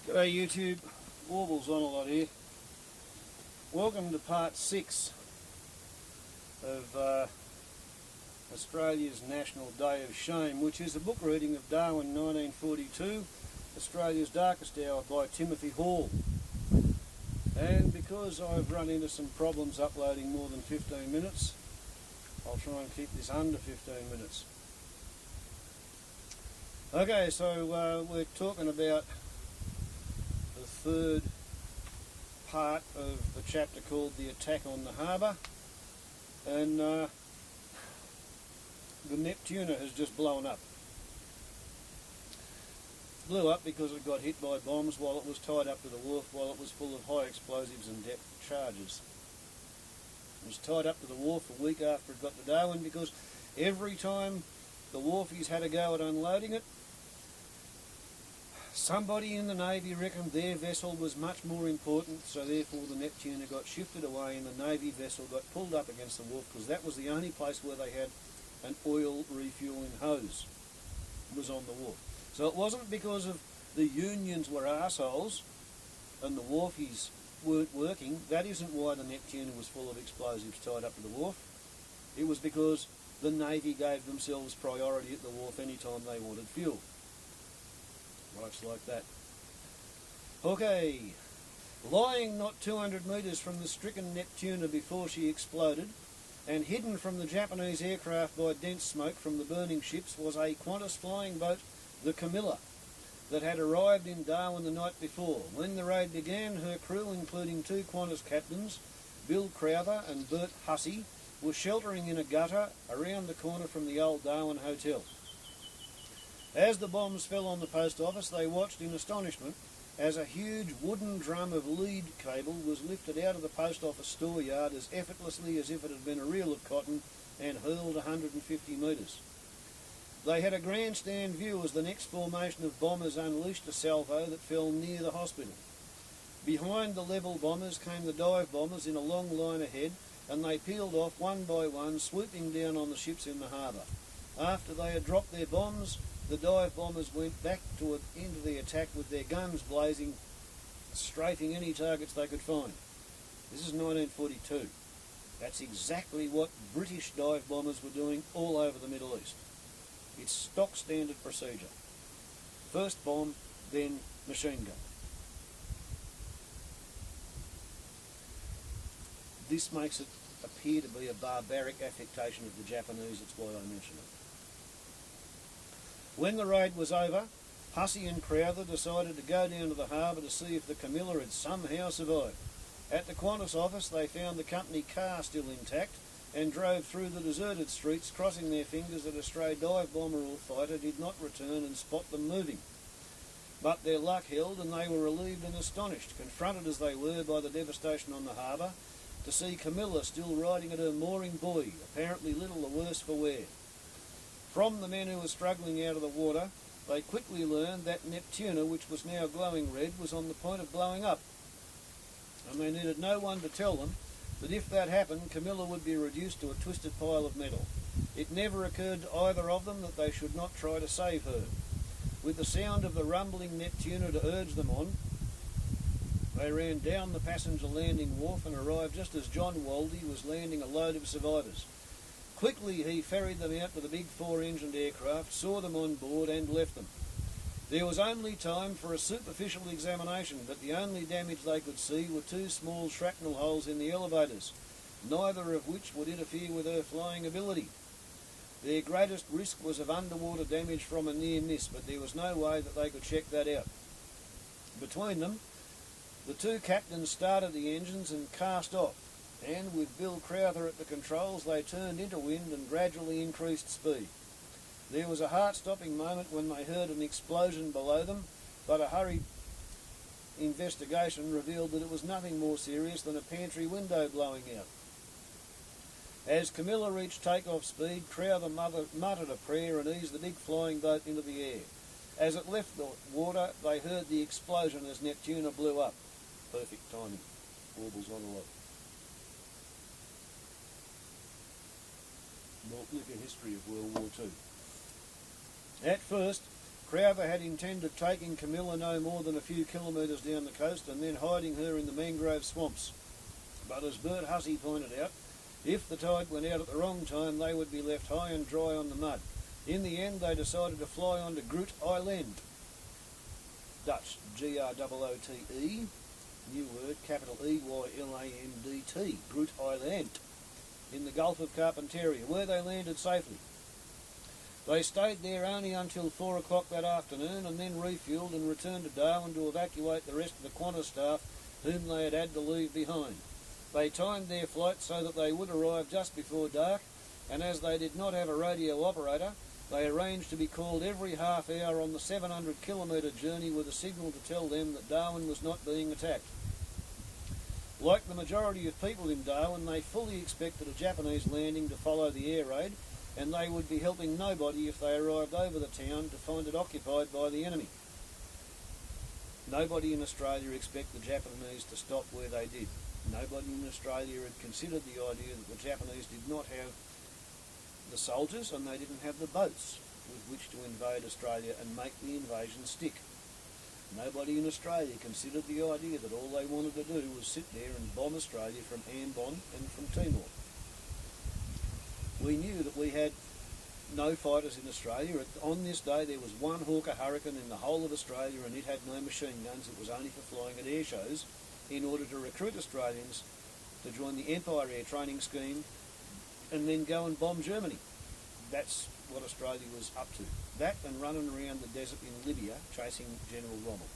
G'day YouTube, Warbles on a lot here. Welcome to part 6 of Australia's National Day of Shame, which is a book reading of Darwin 1942, Australia's Darkest Hour by Timothy Hall. And because I've run into some problems uploading more than 15 minutes, I'll try and keep this under 15 minutes. Okay, so we're talking about the third part of the chapter called The Attack on the Harbour, and the Neptuna has just blown up. Blew up because it got hit by bombs while it was tied up to the wharf while it was full of high explosives and depth charges. It was tied up to the wharf a week after it got to Darwin because every time the wharfies had a go at unloading it, somebody in the Navy reckoned their vessel was much more important, so therefore the Neptuna got shifted away and the Navy vessel got pulled up against the wharf because that was the only place where they had an oil refuelling hose, was on the wharf. So it wasn't because of the unions were arseholes and the wharfies weren't working. That isn't why the Neptuna was full of explosives tied up to the wharf. It was because the Navy gave themselves priority at the wharf any time they wanted fuel. Life's like that. Okay, lying not 200 metres from the stricken Neptuna before she exploded, and hidden from the Japanese aircraft by dense smoke from the burning ships, was a Qantas flying boat, the Camilla, that had arrived in Darwin the night before. When the raid began, her crew, including two Qantas captains, Bill Crowther and Bert Hussey, were sheltering in a gutter around the corner from the old Darwin Hotel. As the bombs fell on the post office, they watched in astonishment as a huge wooden drum of lead cable was lifted out of the post office store yard as effortlessly as if it had been a reel of cotton and hurled 150 metres. They had a grandstand view as the next formation of bombers unleashed a salvo that fell near the hospital. Behind the level bombers came the dive bombers in a long line ahead, and they peeled off one by one, swooping down on the ships in the harbour. After they had dropped their bombs, the dive bombers went back into the attack with their guns blazing, strafing any targets they could find. This is 1942. That's exactly what British dive bombers were doing all over the Middle East. It's stock standard procedure. First bomb, then machine gun. This makes it appear to be a barbaric affectation of the Japanese, it's why I mention it. When the raid was over, Hussey and Crowther decided to go down to the harbour to see if the Camilla had somehow survived. At the Qantas office they found the company car still intact and drove through the deserted streets, crossing their fingers that a stray dive bomber or fighter did not return and spot them moving. But their luck held and they were relieved and astonished, confronted as they were by the devastation on the harbour, to see Camilla still riding at her mooring buoy, apparently little the worse for wear. From the men who were struggling out of the water, they quickly learned that Neptuna, which was now glowing red, was on the point of blowing up. And they needed no one to tell them that if that happened, Camilla would be reduced to a twisted pile of metal. It never occurred to either of them that they should not try to save her. With the sound of the rumbling Neptuna to urge them on, they ran down the passenger landing wharf and arrived just as John Waldy was landing a load of survivors. Quickly he ferried them out to the big 4-engined aircraft, saw them on board and left them. There was only time for a superficial examination, but the only damage they could see were two small shrapnel holes in the elevators, neither of which would interfere with her flying ability. Their greatest risk was of underwater damage from a near miss, but there was no way that they could check that out. Between them, the two captains started the engines and cast off, and with Bill Crowther at the controls they turned into wind and gradually increased speed. There was a heart-stopping moment when they heard an explosion below them, but a hurried investigation revealed that it was nothing more serious than a pantry window blowing out. As Camilla reached take-off speed, Crowther muttered a prayer and eased the big flying boat into the air. As it left the water, they heard the explosion as Neptuna blew up. Perfect timing. Warbles on a lot. Malt liquor history of World War II. At first, Crowther had intended taking Camilla no more than a few kilometres down the coast and then hiding her in the mangrove swamps. But as Bert Hussey pointed out, if the tide went out at the wrong time, they would be left high and dry on the mud. In the end, they decided to fly on to Groot Island. Dutch, G-R-O-O-T-E, new word, capital E-Y-L-A-N-D-T, Groot Island, in the Gulf of Carpentaria, where they landed safely. They stayed there only until 4 o'clock that afternoon and then refuelled and returned to Darwin to evacuate the rest of the Qantas staff whom they had to leave behind. They timed their flight so that they would arrive just before dark, and as they did not have a radio operator, they arranged to be called every half hour on the 700-kilometre journey with a signal to tell them that Darwin was not being attacked. Like the majority of people in Darwin, they fully expected a Japanese landing to follow the air raid, and they would be helping nobody if they arrived over the town to find it occupied by the enemy. Nobody in Australia expected the Japanese to stop where they did. Nobody in Australia had considered the idea that the Japanese did not have the soldiers and they didn't have the boats with which to invade Australia and make the invasion stick. Nobody in Australia considered the idea that all they wanted to do was sit there and bomb Australia from Ambon and from Timor. We knew that we had no fighters in Australia. On this day there was one Hawker Hurricane in the whole of Australia and it had no machine guns. It was only for flying at air shows in order to recruit Australians to join the Empire Air Training Scheme and then go and bomb Germany. That's what Australia was up to. That and running around the desert in Libya chasing General Rommel.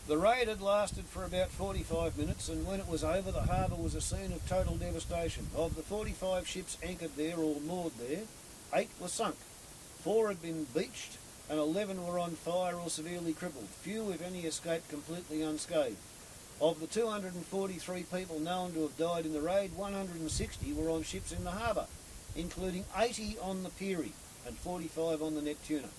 The raid had lasted for about 45 minutes, and when it was over, the harbour was a scene of total devastation. Of the 45 ships anchored there or moored there, 8 were sunk. 4 had been beached, and 11 were on fire or severely crippled. Few, if any, escaped completely unscathed. Of the 243 people known to have died in the raid, 160 were on ships in the harbour, including 80 on the Peary and 45 on the Neptuna.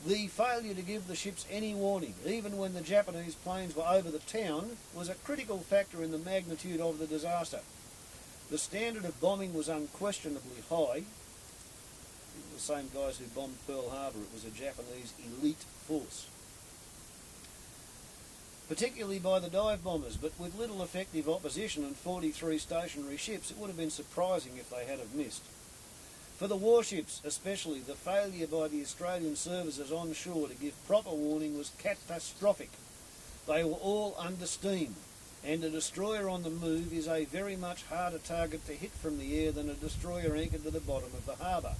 The failure to give the ships any warning, even when the Japanese planes were over the town, was a critical factor in the magnitude of the disaster. The standard of bombing was unquestionably high. It was the same guys who bombed Pearl Harbor. It was a Japanese elite force, particularly by the dive bombers, but with little effective opposition and 43 stationary ships, it would have been surprising if they had have missed. For the warships especially, the failure by the Australian services on shore to give proper warning was catastrophic. They were all under steam, and a destroyer on the move is a very much harder target to hit from the air than a destroyer anchored to the bottom of the harbour.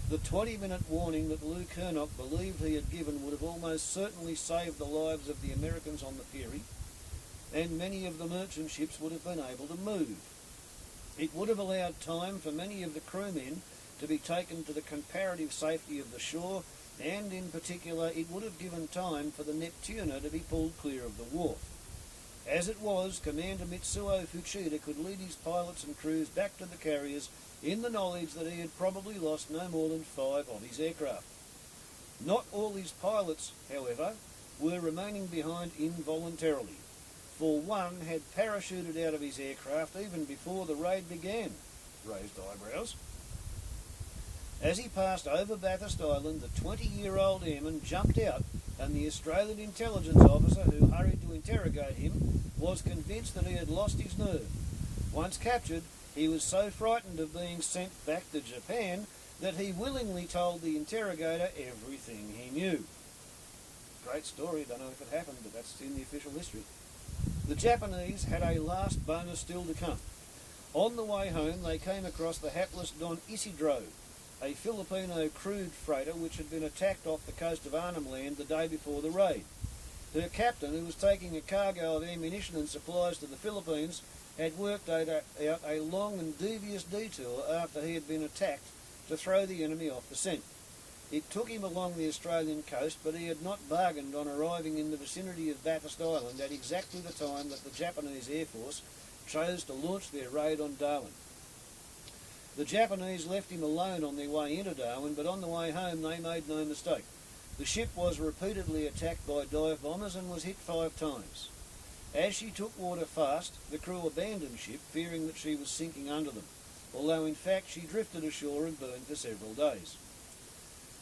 The 20-minute warning that Lou Kernock believed he had given would have almost certainly saved the lives of the Americans on the Peary, and many of the merchant ships would have been able to move. It would have allowed time for many of the crewmen to be taken to the comparative safety of the shore, and in particular it would have given time for the Neptuna to be pulled clear of the wharf. As it was, Commander Mitsuo Fuchida could lead his pilots and crews back to the carriers in the knowledge that he had probably lost no more than 5 of his aircraft. Not all his pilots, however, were remaining behind involuntarily, for one had parachuted out of his aircraft even before the raid began. Raised eyebrows. As he passed over Bathurst Island, the 20-year-old airman jumped out, and the Australian intelligence officer who hurried to interrogate him was convinced that he had lost his nerve. Once captured, he was so frightened of being sent back to Japan that he willingly told the interrogator everything he knew. Great story, don't know if it happened, but that's in the official history. The Japanese had a last bonus still to come. On the way home, they came across the hapless Don Isidro, a Filipino crude freighter which had been attacked off the coast of Arnhem Land the day before the raid. Her captain, who was taking a cargo of ammunition and supplies to the Philippines, had worked out a long and devious detour after he had been attacked to throw the enemy off the scent. It took him along the Australian coast, but he had not bargained on arriving in the vicinity of Bathurst Island at exactly the time that the Japanese Air Force chose to launch their raid on Darwin. The Japanese left him alone on their way into Darwin, but on the way home they made no mistake. The ship was repeatedly attacked by dive bombers and was hit 5 times. As she took water fast, the crew abandoned ship, fearing that she was sinking under them, although in fact she drifted ashore and burned for several days.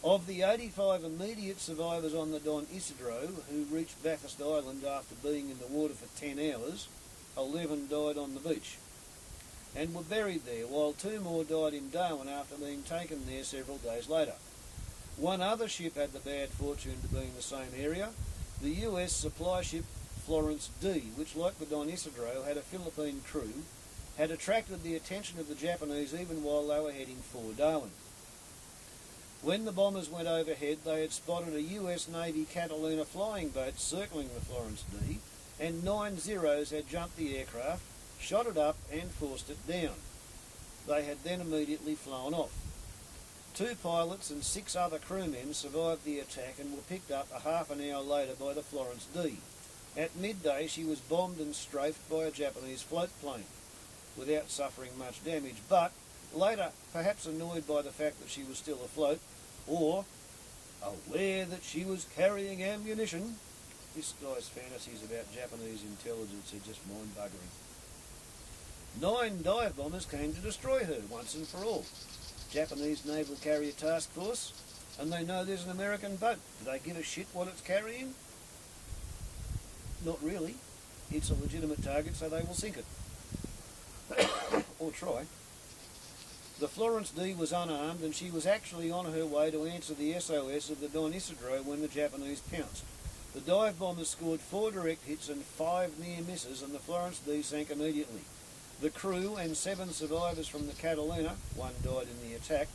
Of the 85 immediate survivors on the Don Isidro who reached Bathurst Island after being in the water for 10 hours, 11 died on the beach and were buried there, while 2 more died in Darwin after being taken there several days later. One other ship had the bad fortune to be in the same area, the US supply ship Florence D, which, like the Don Isidro, had a Philippine crew, had attracted the attention of the Japanese even while they were heading for Darwin. When the bombers went overhead, they had spotted a US Navy Catalina flying boat circling the Florence D, and 9 Zeros had jumped the aircraft, shot it up and forced it down. They had then immediately flown off. 2 pilots and 6 other crewmen survived the attack and were picked up a half an hour later by the Florence D. At midday she was bombed and strafed by a Japanese float plane, without suffering much damage, but later, perhaps annoyed by the fact that she was still afloat, or aware that she was carrying ammunition. This guy's fantasies about Japanese intelligence are just mind-buggering. 9 dive bombers came to destroy her once and for all. Japanese Naval Carrier Task Force, and they know there's an American boat. Do they give a shit what it's carrying? Not really. It's a legitimate target, so they will sink it. Or try. The Florence D was unarmed, and she was actually on her way to answer the SOS of the Don Isidro when the Japanese pounced. The dive bombers scored 4 direct hits and 5 near misses, and the Florence D sank immediately. The crew and 7 survivors from the Catalina, 1 died in the attack,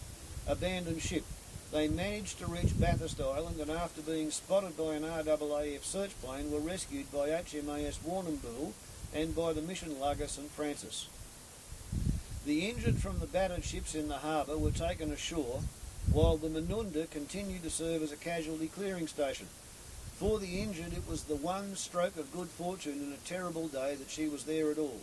abandoned ship. They managed to reach Bathurst Island, and after being spotted by an RAAF search plane, were rescued by HMAS Warrnambool and by the mission lugger St Francis. The injured from the battered ships in the harbour were taken ashore, while the Manunda continued to serve as a casualty clearing station. For the injured, it was the one stroke of good fortune in a terrible day that she was there at all.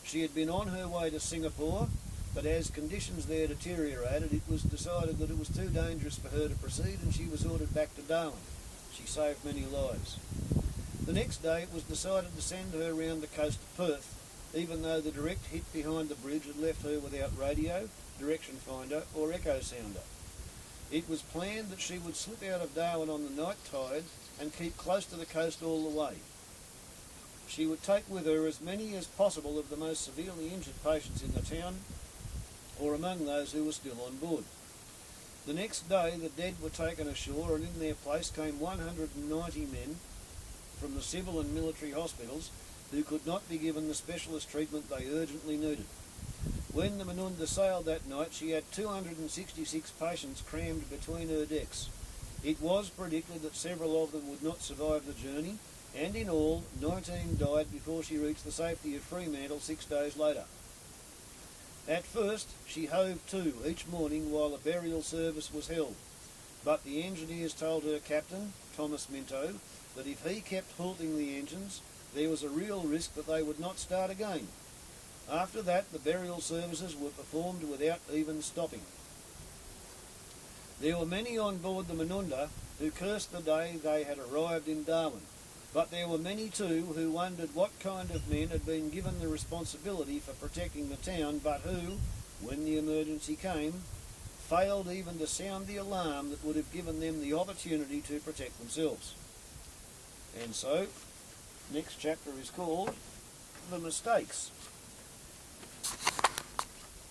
She had been on her way to Singapore, but as conditions there deteriorated, it was decided that it was too dangerous for her to proceed, and she was ordered back to Darwin. She saved many lives. The next day it was decided to send her round the coast of Perth, even though the direct hit behind the bridge had left her without radio, direction finder or echo sounder. It was planned that she would slip out of Darwin on the night tide and keep close to the coast all the way. She would take with her as many as possible of the most severely injured patients in the town, or among those who were still on board. The next day the dead were taken ashore, and in their place came 190 men from the civil and military hospitals who could not be given the specialist treatment they urgently needed. When the Manunda sailed that night, she had 266 patients crammed between her decks. It was predicted that several of them would not survive the journey, and in all, 19 died before she reached the safety of Fremantle 6 days later. At first, she hove to each morning while a burial service was held, but the engineers told her captain, Thomas Minto, that if he kept halting the engines, there was a real risk that they would not start again. After that, the burial services were performed without even stopping. There were many on board the Manunda who cursed the day they had arrived in Darwin, but there were many too who wondered what kind of men had been given the responsibility for protecting the town, but who, when the emergency came, failed even to sound the alarm that would have given them the opportunity to protect themselves. And so, next chapter is called The Mistakes.